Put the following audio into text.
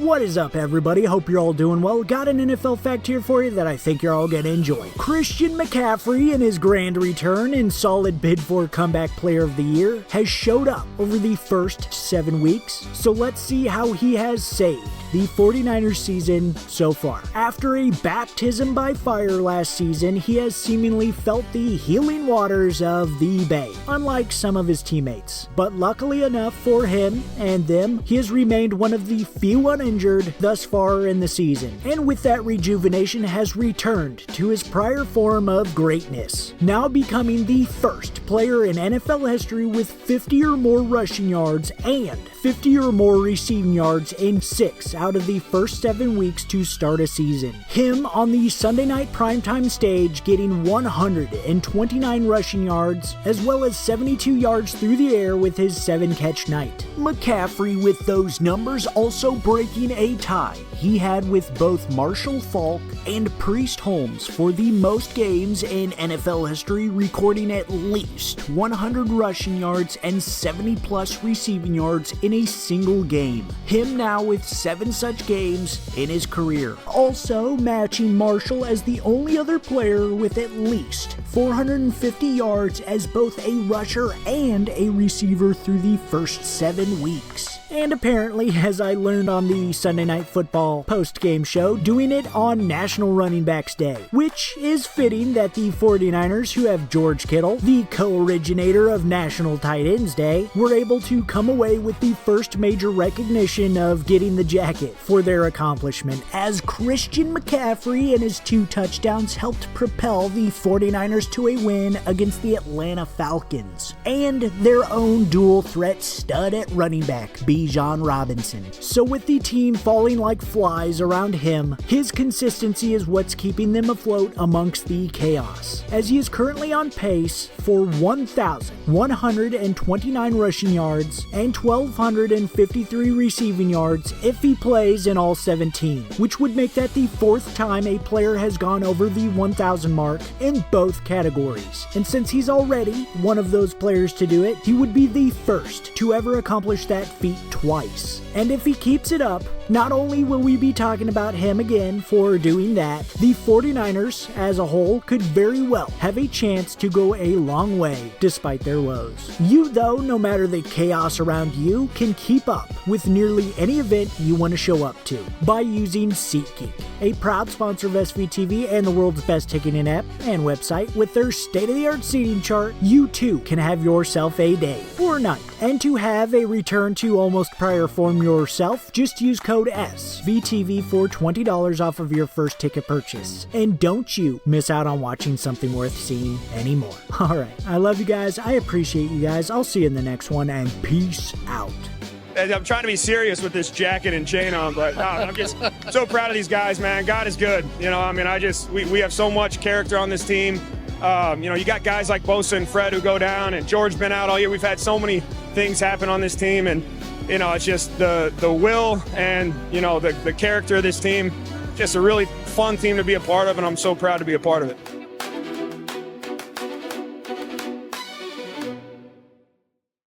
What is up, everybody? Hope you're all doing well. Got an NFL fact here for you that I think you're all gonna enjoy. Christian McCaffrey, in his grand return and solid bid for Comeback Player of the Year, has showed up over the first 7 weeks. So let's see how he has saved the 49ers season so far. After a baptism by fire last season, he has seemingly felt the healing waters of the Bay, unlike some of his teammates. But luckily enough for him and them, he has remained one of the few uninjured thus far in the season, and with that rejuvenation has returned to his prior form of greatness, now becoming the first player in NFL history with 50 or more rushing yards and 50 or more receiving yards in 6 out of the first 7 weeks to start a season. Him on the Sunday night primetime stage getting 129 rushing yards as well as 72 yards through the air with his 7-catch night. McCaffrey with those numbers also breaking a tie he had with both Marshall Faulk and Priest Holmes for the most games in NFL history, recording at least 100 rushing yards and 70 plus receiving yards in a single game. Him now with 7 such games in his career. Also matching Marshall as the only other player with at least 450 yards as both a rusher and a receiver through the first 7 weeks. And apparently, as I learned on the Sunday Night Football post-game show, doing it on National Running Backs Day, which is fitting that the 49ers, who have George Kittle, the co-originator of National Tight Ends Day, were able to come away with the first major recognition of getting the jacket for their accomplishment, as Christian McCaffrey and his 2 touchdowns helped propel the 49ers to a win against the Atlanta Falcons, and their own dual threat stud at running back, Bijan Robinson. So with the team falling like flies around him, his consistency is what's keeping them afloat amongst the chaos, as he is currently on pace for 1,129 rushing yards and 1,253 receiving yards if he plays in all 17, which would make that the 4th time a player has gone over the 1,000 mark in both categories. And since he's already one of those players to do it, he would be the first to ever accomplish that feat twice. And if he keeps it up, not only will we be talking about him again for doing that, the 49ers as a whole could very well have a chance to go a long way despite their woes. You though, no matter the chaos around you, can keep up with nearly any event you want to show up to by using SeatGeek, a proud sponsor of SVTV and the world's best ticketing app and website. With their state-of-the-art seating chart, you too can have yourself a day or night. And to have a return to almost prior form yourself, just use code SVTV for $20 off of your first ticket purchase. And don't you miss out on watching something worth seeing anymore. Alright, I love you guys, I appreciate you guys, I'll see you in the next one, and peace out. I'm trying to be serious with this jacket and chain on, but no, I'm just so proud of these guys, man. God is good. You know, I mean, we have so much character on this team. You know, you got guys like Bosa and Fred who go down, and George been out all year. We've had so many things happen on this team, and you know, it's just the will and you know the character of this team. Just a really fun team to be a part of, and I'm so proud to be a part of it.